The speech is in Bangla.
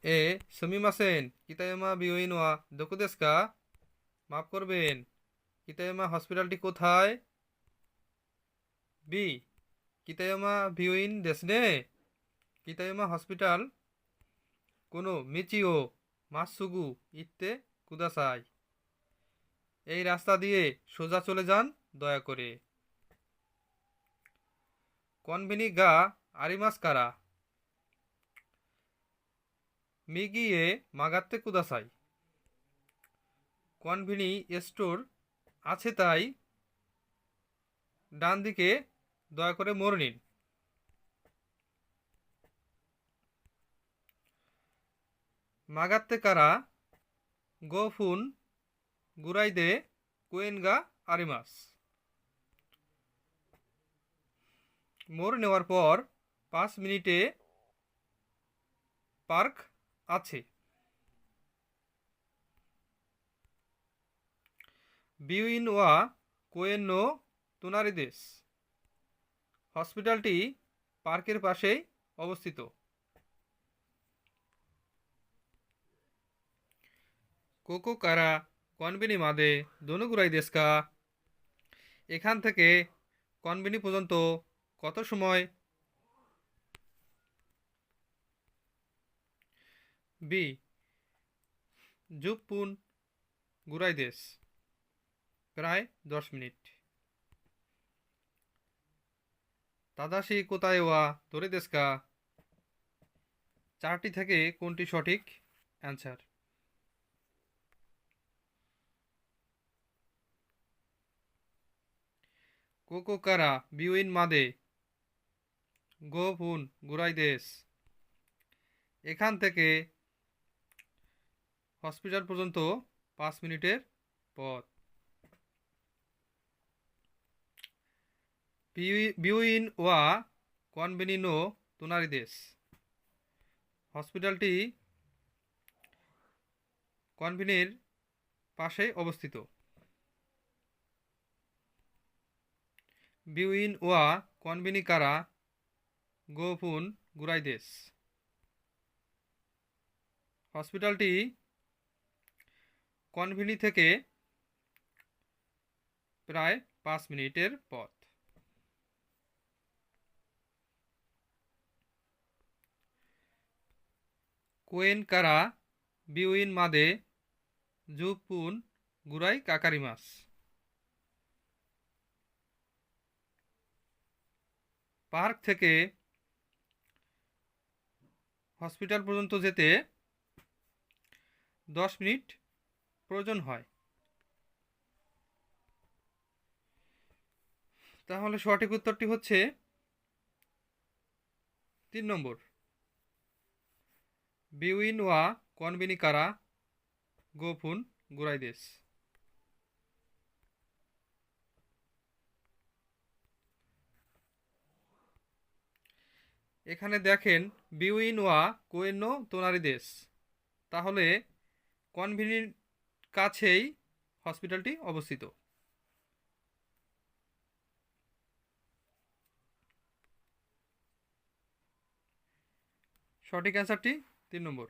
এ সুমিমাসেন কিতায়ামা বিউইন ওয়া দোকুদেস্কা, মাফ করবেন, কিতায়ামা হসপিটালটি কোথায়? বি কিতায়ামা বিউইন দেশনে, কিতায়ামা হসপিটাল কোনো মিচিও মাসুগু ইত্তে কুদাসাই। এই রাস্তা দিয়ে সোজা চলে যান দয়া করে। কনভিনি গা আরিমাস কারা, মিগিয়ে মাগাত্তে কুদাসাই। কনভিনি স্টোর আছে তাই ডান দিকে দয়া করে মোড় নিন। মাগাত্তে কারা গোফুন গুরাইদে কুয়েনগা আরিমাস। মোড় নেওয়ার পর 5 মিনিটে পার্ক আছে। বিউইন ওয়া কোয়েনো তুনারিদেশ, হসপিটালটি পার্কের পাশেই অবস্থিত। কোকো কারা কনবিনি মাদে দনুগুরাই দেশকা, এখান থেকে কনবিনি পর্যন্ত কত সময়? বি জুপুন গুরাই দেশ, প্রায় 10 মিনিট। তাদাশি কোথায় ওয়া ধরে দেশকা, চারটি থেকে কোনটি সঠিক অ্যান্সার? কোকো কারা বিউইন মাদে গোফুন গুরাই দেশ, এখান থেকে হসপিটাল পর্যন্ত 5 মিনিটের পথ। বিউইন ওয়া কনভেনিনো তুনারিদেশ, হসপিটালটি কনভেনির পাশে অবস্থিত। বিউইন ওয়া কনভেনি কারা গোফুন গুরাইদেশ, হসপিটালটি কনভেনি থেকে প্রায় 5 মিনিটের পথ। কোয়েন কারা বিউইন মাদে জুপুন গুরাই কাকারিমাস, পার্ক থেকে হসপিটাল পর্যন্ত যেতে 10 মিনিট প্রয়োজন হয়। তাহলে সঠিক উত্তরটি হচ্ছে 3 নম্বর, বিউইন ওয়া কনভিনি কারা গোফুন গুরাইদেশ। এখানে দেখেন বিউইন ওয়া কোয়েনো তোনারিদেশ, তাহলে কনভিনির কাছেই হসপিটালটি অবস্থিত। সঠিক অ্যান্সারটি 3 নম্বর।